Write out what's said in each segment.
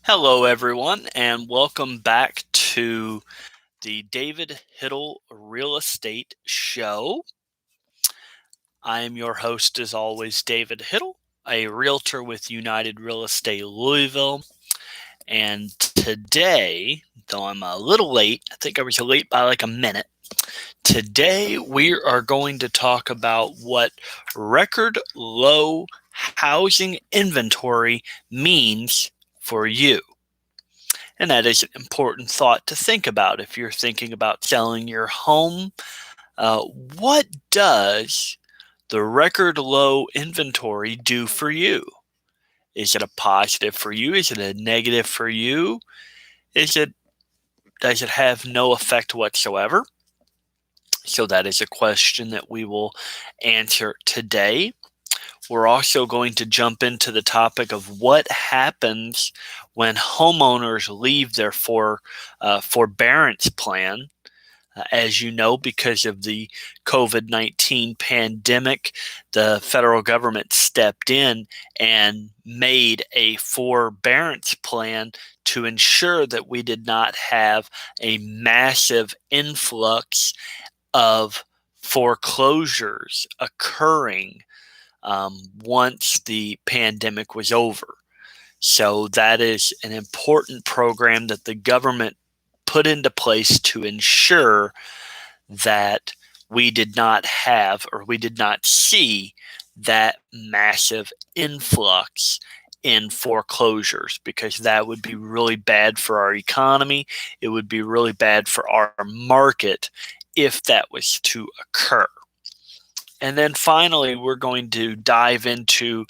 Hello, everyone, and welcome back to the David Hittle Real Estate Show. I am your host, as always, David Hittle, a realtor with United Real Estate Louisville. And today, though I'm a little late, I think I was late by like a minute. Today, we are going to talk about what record low housing inventory means for you. And that is an important thought to think about if you're thinking about selling your home. What does the record low inventory do for you? Is it a positive for you? Is it a negative for you? Does it have no effect whatsoever? So that is a question that we will answer today. We're also going to jump into the topic of what happens when homeowners leave their forbearance plan. As you know, because of the COVID-19 pandemic, the federal government stepped in and made a forbearance plan to ensure that we did not have a massive influx of foreclosures occurring once the pandemic was over. So that is an important program that the government put into place to ensure that we did not have or we did not see that massive influx in foreclosures, because that would be really bad for our economy. It would be really bad for our market if that was to occur. And then finally, we're going to dive into,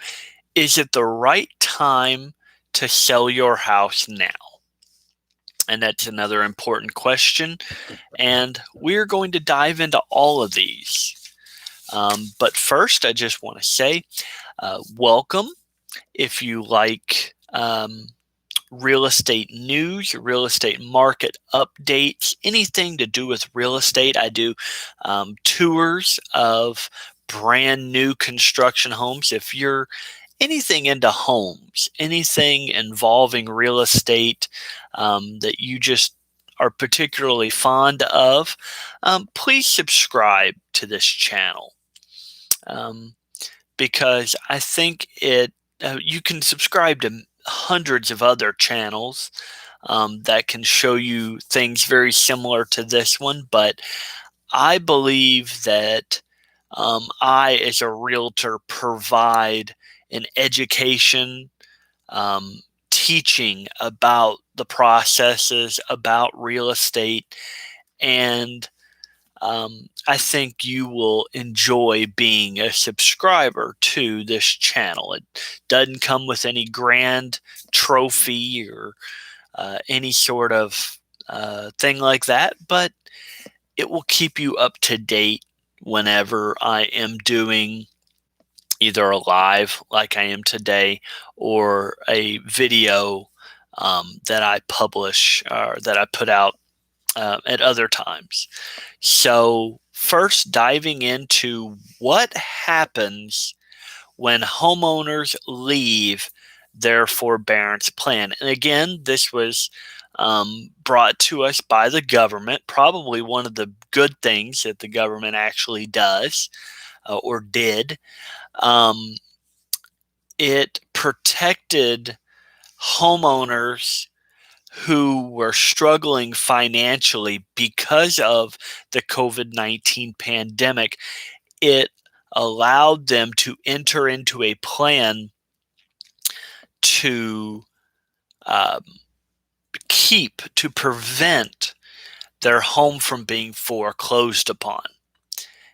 is it the right time to sell your house now? And that's another important question. And we're going to dive into all of these. But first, I just want to say welcome. If you like real estate news, real estate market updates, anything to do with real estate, I do tours of brand new construction homes. If you're anything into homes, anything involving real estate that you just are particularly fond of, please subscribe to this channel, um, because I think you can subscribe to hundreds of other channels that can show you things very similar to this one, but I believe that I, as a realtor, provide an education, teaching about the processes, about real estate, and I think you will enjoy being a subscriber to this channel. It doesn't come with any grand trophy or any sort of thing like that, but it will keep you up to date whenever I am doing either a live like I am today or a video that I publish or that I put out at other times. So first, diving into what happens when homeowners leave their forbearance plan. And again, this was brought to us by the government, probably one of the good things that the government actually does or did. Um, it protected homeowners who were struggling financially because of the COVID-19 pandemic. It allowed them to enter into a plan to um, to prevent their home from being foreclosed upon.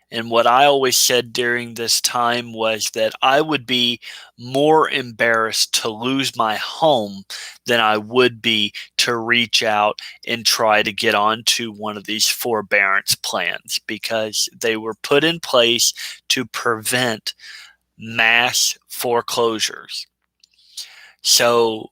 And what I always said during this time was that I would be more embarrassed to lose my home than I would be to reach out and try to get onto one of these forbearance plans, because they were put in place to prevent mass foreclosures. So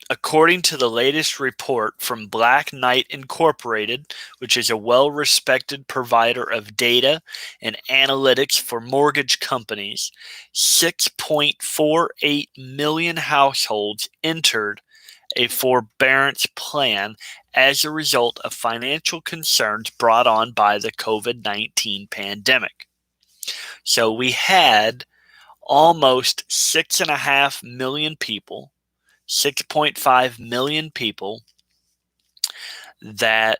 according to the latest report from Black Knight Incorporated, which is a well-respected provider of data and analytics for mortgage companies, 6.48 million households entered a forbearance plan as a result of financial concerns brought on by the COVID-19 pandemic. So we had almost 6.5 million people, 6.5 million people that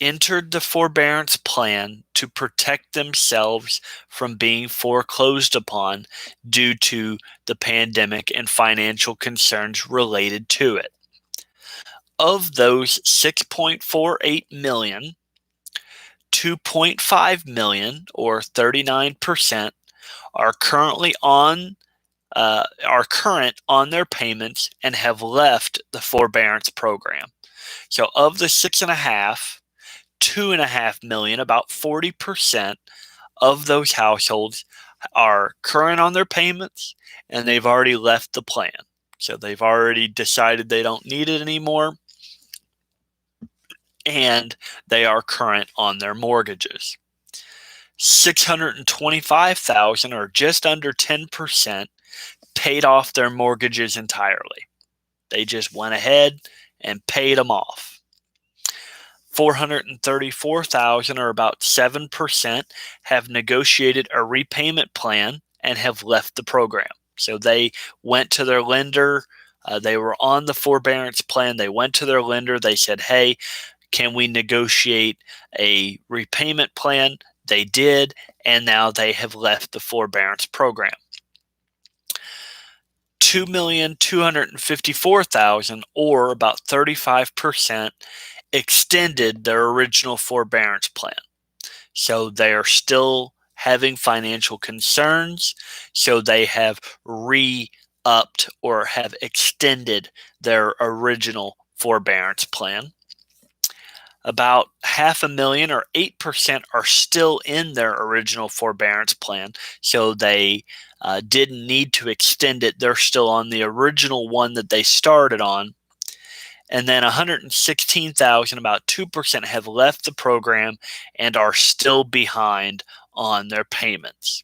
entered the forbearance plan to protect themselves from being foreclosed upon due to the pandemic and financial concerns related to it. Of those 6.48 million, 2.5 million, or 39%, are currently are current on their payments and have left the forbearance program. So of the 6.5, 2.5 million, about 40% of those households are current on their payments and they've already left the plan. So they've already decided they don't need it anymore and they are current on their mortgages. 625,000, or just under 10%, paid off their mortgages entirely. They just went ahead and paid them off. 434,000, or about 7%, have negotiated a repayment plan and have left the program. So they went to their lender. They were on the forbearance plan. They went to their lender. They said, hey, can we negotiate a repayment plan? They did, and now they have left the forbearance program. 2,254,000, or about 35%, extended their original forbearance plan. So they are still having financial concerns, so they have re-upped or have extended their original forbearance plan. About 500,000, or 8%, are still in their original forbearance plan, so they didn't need to extend it. They're still on the original one that they started on. And then 116,000, about 2%, have left the program and are still behind on their payments.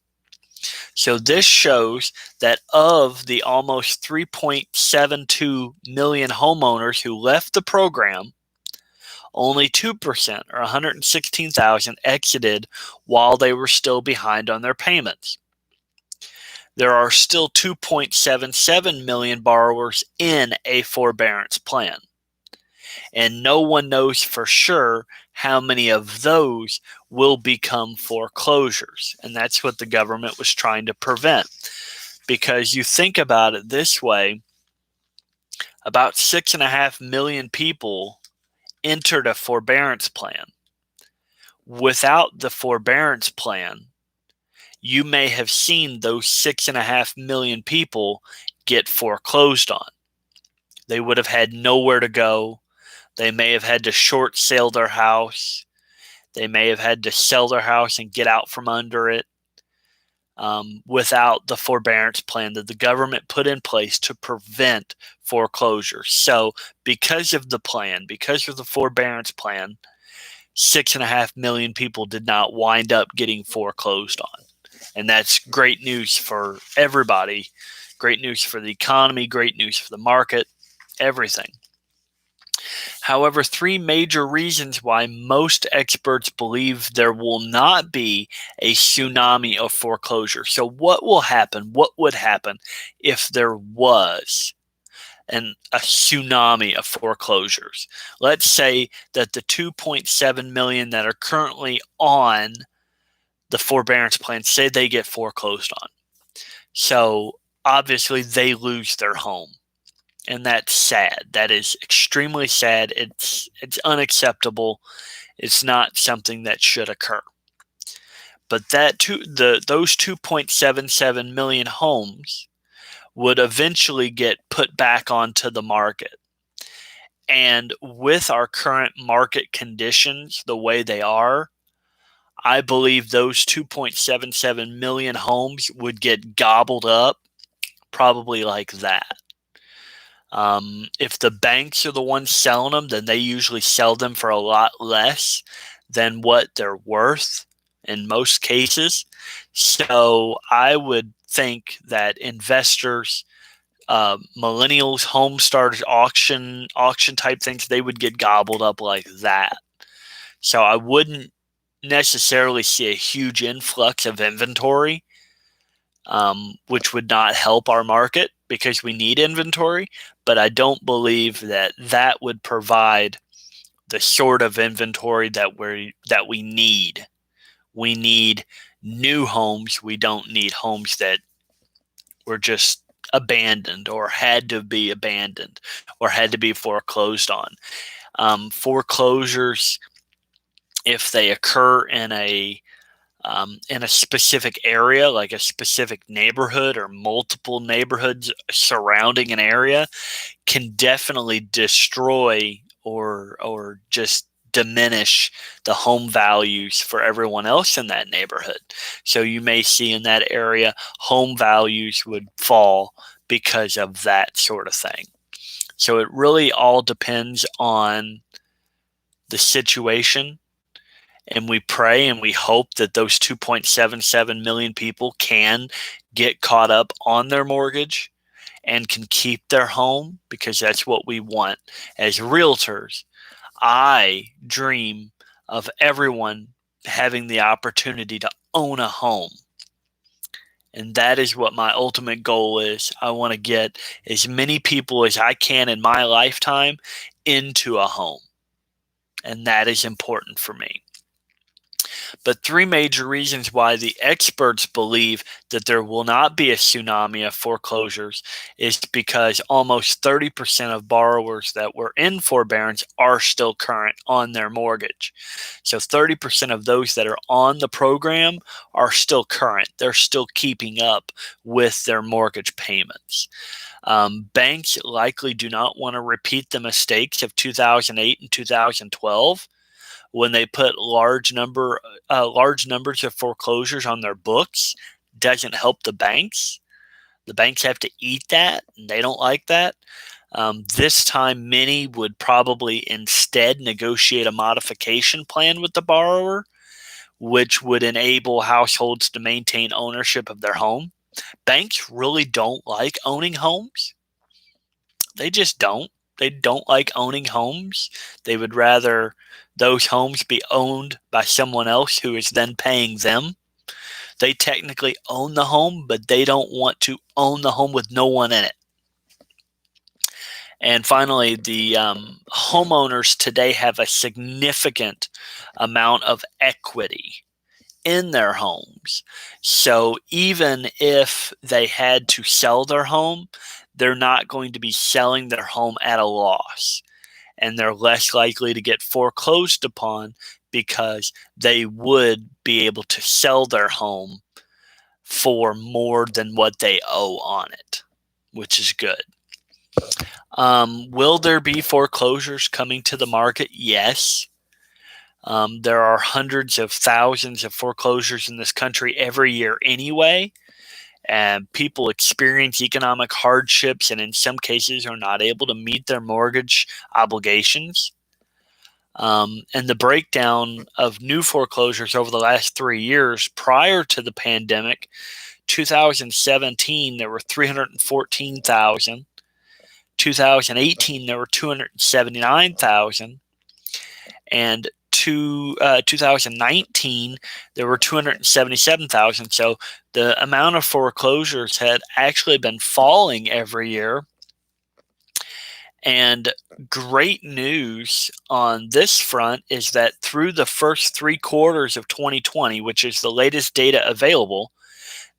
So this shows that of the almost 3.72 million homeowners who left the program, only 2%, or 116,000, exited while they were still behind on their payments. There are still 2.77 million borrowers in a forbearance plan. And no one knows for sure how many of those will become foreclosures. And that's what the government was trying to prevent. Because you think about it this way, about 6.5 million people entered a forbearance plan. Without the forbearance plan, you may have seen those 6.5 million people get foreclosed on. They would have had nowhere to go. They may have had to short sale their house. They may have had to sell their house and get out from under it without the forbearance plan that the government put in place to prevent foreclosure. So because of the plan, because of the forbearance plan, 6.5 million people did not wind up getting foreclosed on. And that's great news for everybody. Great news for the economy, great news for the market, everything. However, three major reasons why most experts believe there will not be a tsunami of foreclosure. So what will happen? What would happen if there was a tsunami of foreclosures? Let's say that the 2.7 million that are currently on the forbearance plan, say they get foreclosed on. So obviously they lose their home. And that's sad. That is extremely sad. It's unacceptable. It's not something that should occur. But those 2.77 million homes would eventually get put back onto the market. And with our current market conditions, the way they are, I believe those 2.77 million homes would get gobbled up probably like that. If the banks are the ones selling them, then they usually sell them for a lot less than what they're worth in most cases. So I would think that investors millennials, home starters, auction type things, they would get gobbled up like that. So I wouldn't necessarily see a huge influx of inventory, which would not help our market because we need inventory. But I don't believe that that would provide the sort of inventory that we need. We need new homes. We don't need homes that were just abandoned or had to be abandoned or had to be foreclosed on. Foreclosures, if they occur in a specific area, like a specific neighborhood or multiple neighborhoods surrounding an area, can definitely destroy or just diminish the home values for everyone else in that neighborhood. So you may see in that area home values would fall because of that sort of thing. So it really all depends on the situation, and we pray and we hope that those 2.77 million people can get caught up on their mortgage and can keep their home, because that's what we want as realtors. I dream of everyone having the opportunity to own a home. And that is what my ultimate goal is. I want to get as many people as I can in my lifetime into a home. And that is important for me. But three major reasons why the experts believe that there will not be a tsunami of foreclosures is because almost 30% of borrowers that were in forbearance are still current on their mortgage. So 30% of those that are on the program are still current. They're still keeping up with their mortgage payments. Banks likely do not want to repeat the mistakes of 2008 and 2012 when they put large numbers of foreclosures on their books. Doesn't help the banks. The banks have to eat that, and they don't like that. This time, many would probably instead negotiate a modification plan with the borrower, which would enable households to maintain ownership of their home. Banks really don't like owning homes. They just don't. They don't like owning homes. They would rather those homes be owned by someone else who is then paying them. They technically own the home, but they don't want to own the home with no one in it. And finally, the homeowners today have a significant amount of equity in their homes. So even if they had to sell their home, they're not going to be selling their home at a loss. And they're less likely to get foreclosed upon because they would be able to sell their home for more than what they owe on it, which is good. Will there be foreclosures coming to the market? Yes. There are hundreds of thousands of foreclosures in this country every year anyway, and people experience economic hardships and in some cases are not able to meet their mortgage obligations. And the breakdown of new foreclosures over the last 3 years prior to the pandemic, 2017, there were 314,000. 2018, there were 279,000. And 2019, there were 277,000. So the amount of foreclosures had actually been falling every year. And great news on this front is that through the first 3 quarters of 2020, which is the latest data available,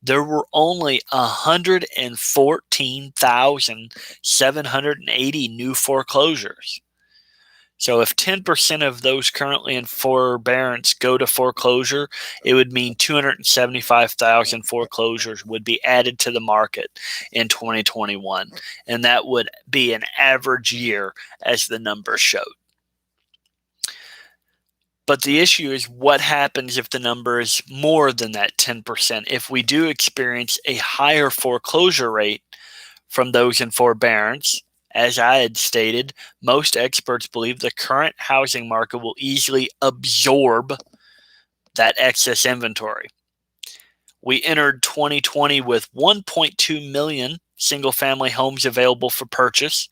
there were only 114,780 new foreclosures. So if 10% of those currently in forbearance go to foreclosure, it would mean 275,000 foreclosures would be added to the market in 2021. And that would be an average year, as the numbers showed. But the issue is, what happens if the number is more than that 10%? If we do experience a higher foreclosure rate from those in forbearance, as I had stated, most experts believe the current housing market will easily absorb that excess inventory. We entered 2020 with 1.2 million single-family homes available for purchase.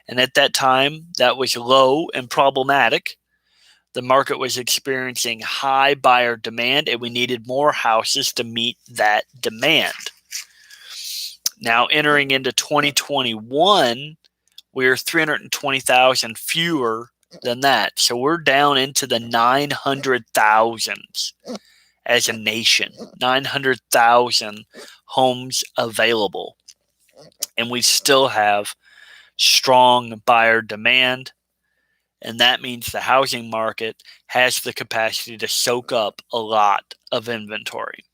And at that time, that was low and problematic. The market was experiencing high buyer demand, and we needed more houses to meet that demand. Now, entering into 2021, we're 320,000 fewer than that. So we're down into the 900,000s as a nation, 900,000 homes available. And we still have strong buyer demand. And that means the housing market has the capacity to soak up a lot of inventory.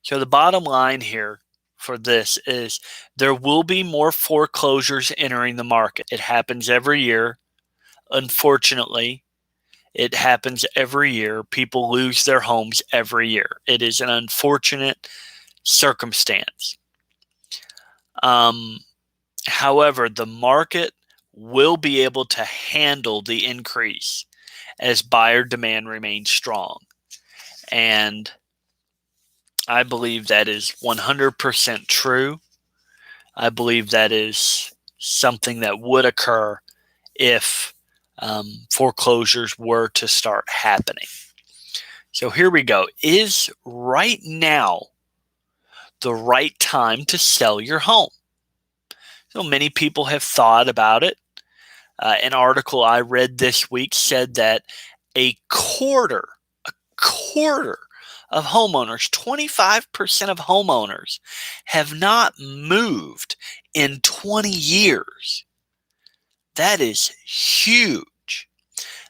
So the bottom line here for this is there will be more foreclosures entering the market. It happens every year. Unfortunately, it happens every year. People lose their homes every year. It is an unfortunate circumstance. However, the market will be able to handle the increase as buyer demand remains strong. And I believe that is 100% true. I believe that is something that would occur if foreclosures were to start happening. So here we go. Is right now the right time to sell your home? So many people have thought about it. An article I read this week said that a quarter of homeowners, 25% of homeowners, have not moved in 20 years. That is huge.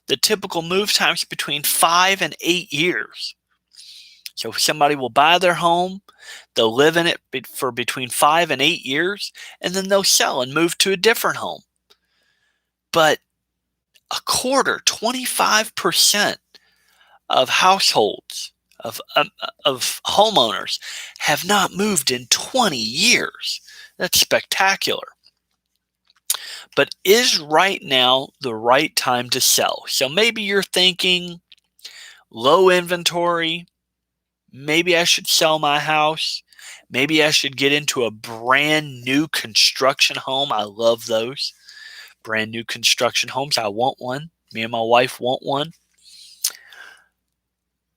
The typical move time is between 5 and 8 years. So somebody will buy their home, they'll live in it for between 5 and 8 years, and then they'll sell and move to a different home. But a quarter, 25% of households, of homeowners have not moved in 20 years. That's spectacular. But is right now the right time to sell? So maybe you're thinking low inventory. Maybe I should sell my house. Maybe I should get into a brand new construction home. I love those. Brand new construction homes. I want one. Me and my wife want one.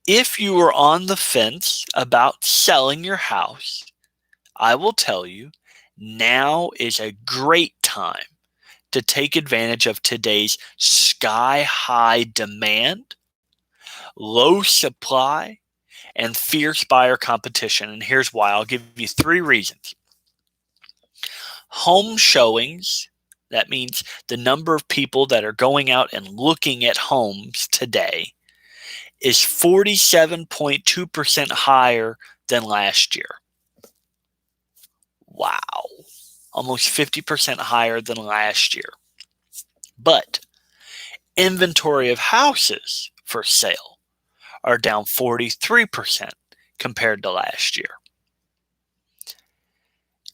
If you are on the fence about selling your house, I will tell you now is a great time to take advantage of today's sky-high demand, low supply, and fierce buyer competition. And here's why. I'll give you 3 reasons. Home showings, that means the number of people that are going out and looking at homes today, is 47.2% higher than last year. Wow. Almost 50% higher than last year. But inventory of houses for sale are down 43% compared to last year.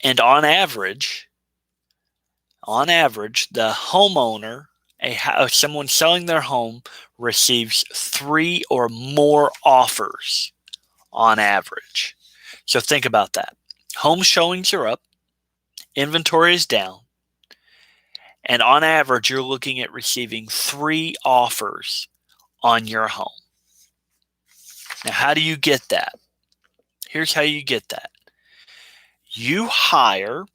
And on average, the homeowner, someone selling their home, receives 3 or more offers on average. So think about that. Home showings are up, inventory is down, and on average, you're looking at receiving 3 offers on your home. Now, how do you get that? Here's how you get that. You hire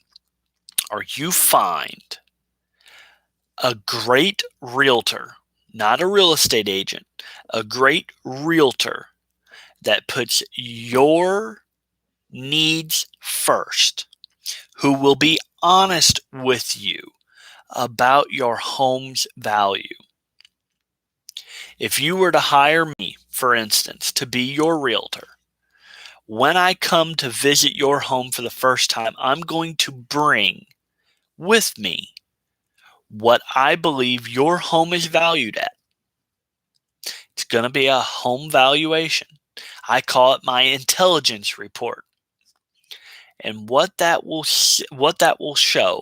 or you find a great realtor, not a real estate agent, a great realtor that puts your needs first, who will be honest with you about your home's value. If you were to hire me, for instance, to be your realtor, when I come to visit your home for the first time, I'm going to bring with me what I believe your home is valued at. It's going to be a home valuation. I call it my intelligence report. And what that will show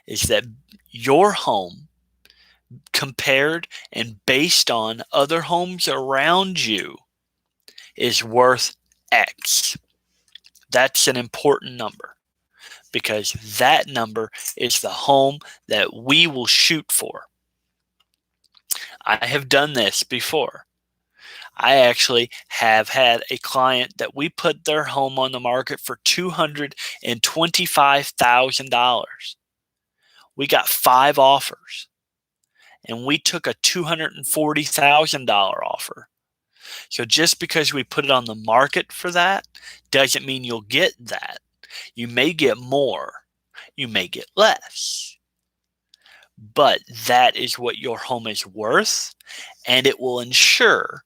is that your home, compared and based on other homes around you, is worth X. That's an important number. because that number is the home that we will shoot for. I have done this before. I actually have had a client that we put their home on the market for $225,000. We got 5 offers, and we took a $240,000 offer. So just because we put it on the market for that doesn't mean you'll get that. You may get more, you may get less, but that is what your home is worth, and it will ensure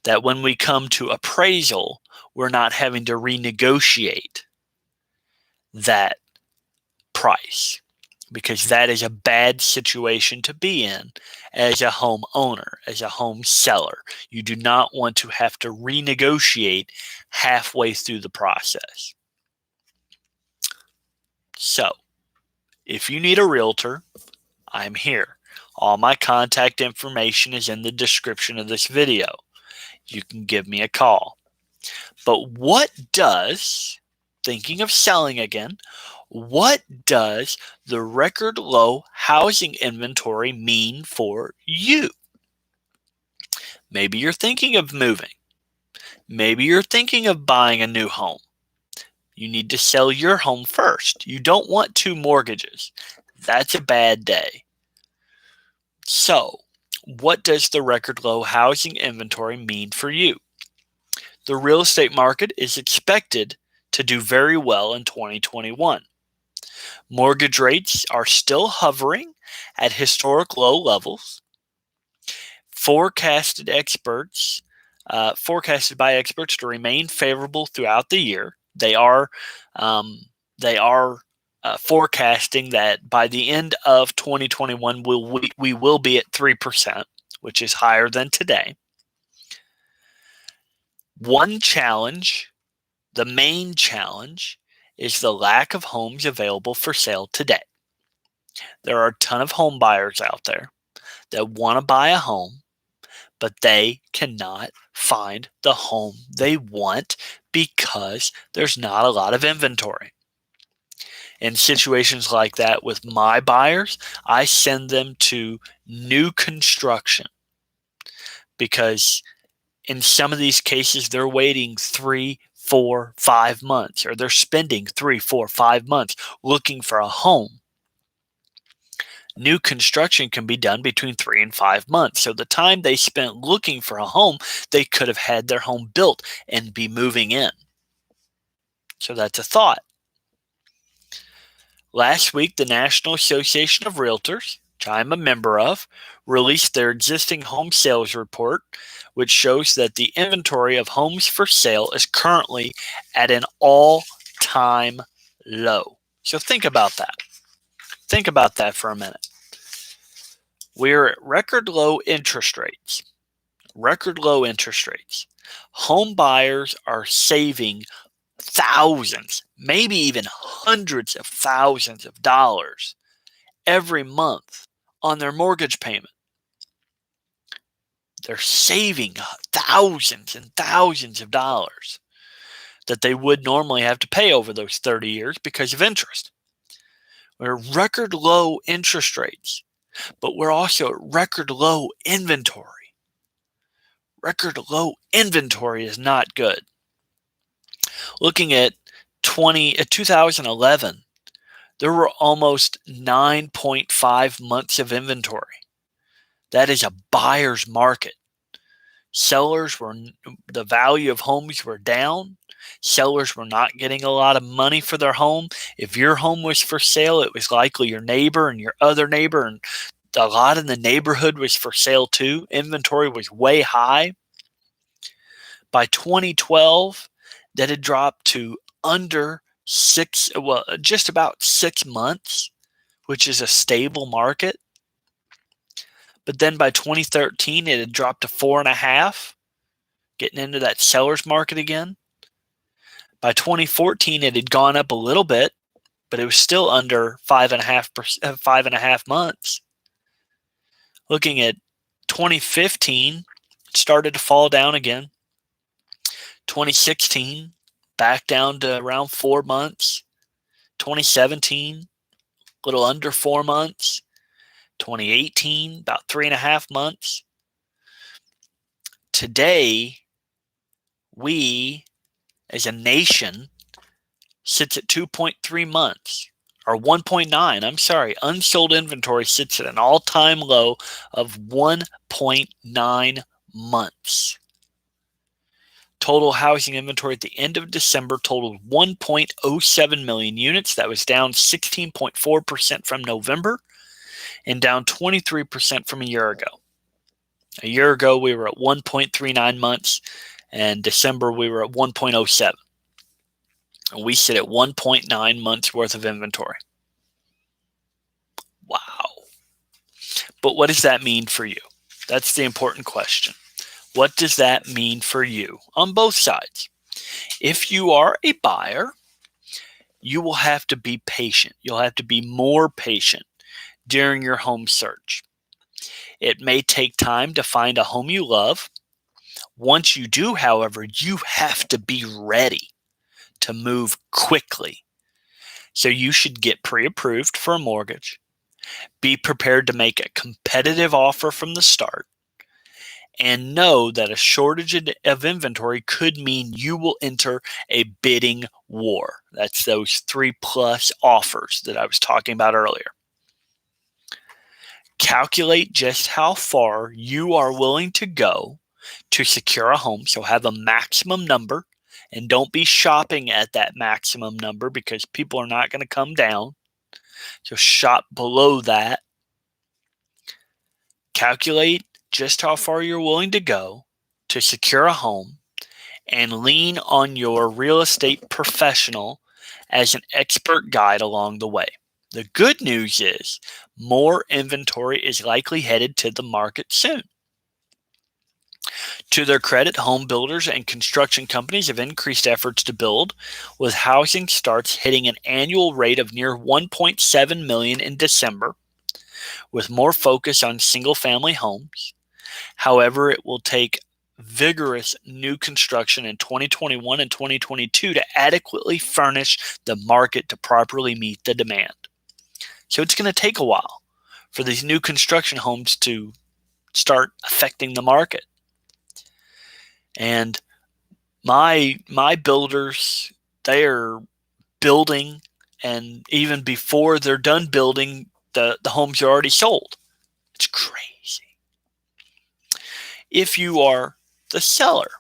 that when we come to appraisal, we're not having to renegotiate that price, because that is a bad situation to be in as a homeowner, as a home seller. You do not want to have to renegotiate halfway through the process. So, if you need a realtor, I'm here. All my contact information is in the description of this video. You can give me a call. But what does, thinking of selling again, what does the record low housing inventory mean for you? Maybe you're thinking of moving. Maybe you're thinking of buying a new home. You need to sell your home first. You don't want 2 mortgages. That's a bad day. So, what does the record low housing inventory mean for you? The real estate market is expected to do very well in 2021. Mortgage rates are still hovering at historic low levels. Forecasted by experts to remain favorable throughout the year. They are forecasting that by the end of 2021, we will be at 3%, which is higher than today. One challenge, the main challenge, is the lack of homes available for sale today. There are a ton of home buyers out there that want to buy a home, but they cannot find the home they want because there's not a lot of inventory. In situations like that with my buyers, I send them to new construction, because in some of these cases, they're waiting 3, 4, 5 months, or they're spending 3, 4, 5 months looking for a home. New construction can be done between 3 and 5 months. So the time they spent looking for a home, they could have had their home built and be moving in. So that's a thought. Last week, the National Association of Realtors, which I'm a member of, released their existing home sales report, which shows that the inventory of homes for sale is currently at an all-time low. So think about that. Think about that for a minute. We're at record low interest rates. Record low interest rates. Home buyers are saving thousands, maybe even hundreds of thousands of dollars every month on their mortgage payment. They're saving thousands and thousands of dollars that they would normally have to pay over those 30 years because of interest. We're at record low interest rates, but we're also at record low inventory. Record low inventory is not good. Looking at 2011, there were almost 9.5 months of inventory. That is a buyer's market. The value of homes were down. Sellers were not getting a lot of money for their home. If your home was for sale, it was likely your neighbor and your other neighbor, and a lot in the neighborhood was for sale too. Inventory was way high. By 2012, that had dropped to just about 6 months, which is a stable market. But then by 2013, it had dropped to 4.5, getting into that seller's market again. By 2014, it had gone up a little bit, but it was still under 5.5 months. Looking at 2015, it started to fall down again. 2016, back down to around 4 months. 2017, a little under 4 months. 2018, about 3.5 months. Today, we, as a nation, sits at 2.3 months, or 1.9, I'm sorry. Unsold inventory sits at an all-time low of 1.9 months. Total housing inventory at the end of December totaled 1.07 million units. That was down 16.4% from November and down 23% from a year ago. A year ago, we were at 1.39 months, and December, we were at 1.07. And we sit at 1.9 months worth of inventory. Wow. But what does that mean for you? That's the important question. What does that mean for you on both sides? If you are a buyer, you will have to be patient. You'll have to be more patient during your home search. It may take time to find a home you love. Once you do, however, you have to be ready to move quickly. So you should get pre-approved for a mortgage. Be prepared to make a competitive offer from the start. And know that a shortage of inventory could mean you will enter a bidding war. That's those 3+ offers that I was talking about earlier. Calculate just how far you are willing to go to secure a home. So have a maximum number, and don't be shopping at that maximum number because people are not going to come down. So shop below that. Calculate just how far you're willing to go to secure a home, and lean on your real estate professional as an expert guide along the way. The good news is more inventory is likely headed to the market soon. To their credit, home builders and construction companies have increased efforts to build, with housing starts hitting an annual rate of near 1.7 million in December, with more focus on single-family homes. However, it will take vigorous new construction in 2021 and 2022 to adequately furnish the market to properly meet the demand. So it's going to take a while for these new construction homes to start affecting the market. And my builders, they are building, and even before they're done building, the homes are already sold. It's crazy. If you are the seller,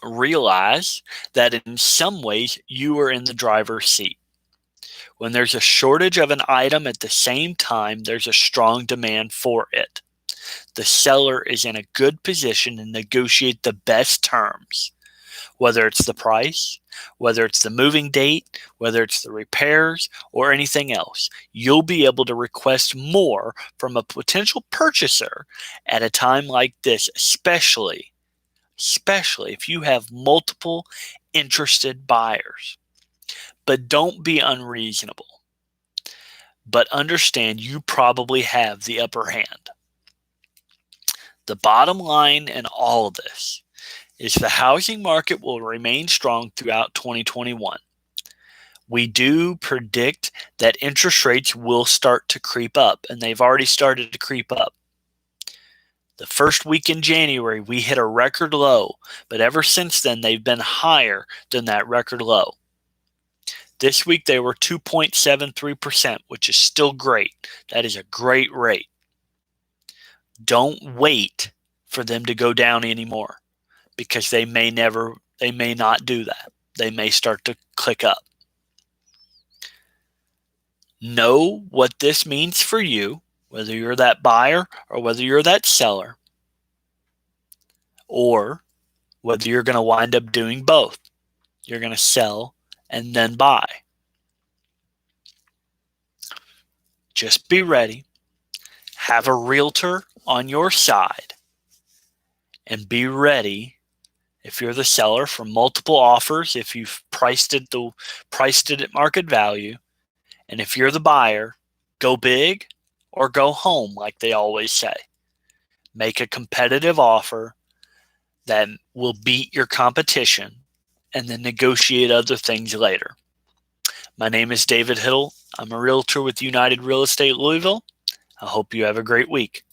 realize that in some ways you are in the driver's seat. When there's a shortage of an item at the same time, there's a strong demand for it. The seller is in a good position to negotiate the best terms, whether it's the price, whether it's the moving date, whether it's the repairs, or anything else. You'll be able to request more from a potential purchaser at a time like this, especially if you have multiple interested buyers. But don't be unreasonable. But understand you probably have the upper hand. The bottom line in all of this is the housing market will remain strong throughout 2021. We do predict that interest rates will start to creep up, and they've already started to creep up. The first week in January, we hit a record low, but ever since then, they've been higher than that record low. This week, they were 2.73%, which is still great. That is a great rate. Don't wait for them to go down anymore, because they may not do that. They may start to click up. Know what this means for you, whether you're that buyer or whether you're that seller, or whether you're going to wind up doing both. You're going to sell and then buy. Just be ready. Have a realtor on your side, and be ready if you're the seller for multiple offers, if you've priced it at market value, and if you're the buyer, go big or go home, like they always say. Make a competitive offer that will beat your competition, and then negotiate other things later. My name is David Hittle. I'm a realtor with United Real Estate Louisville. I hope you have a great week.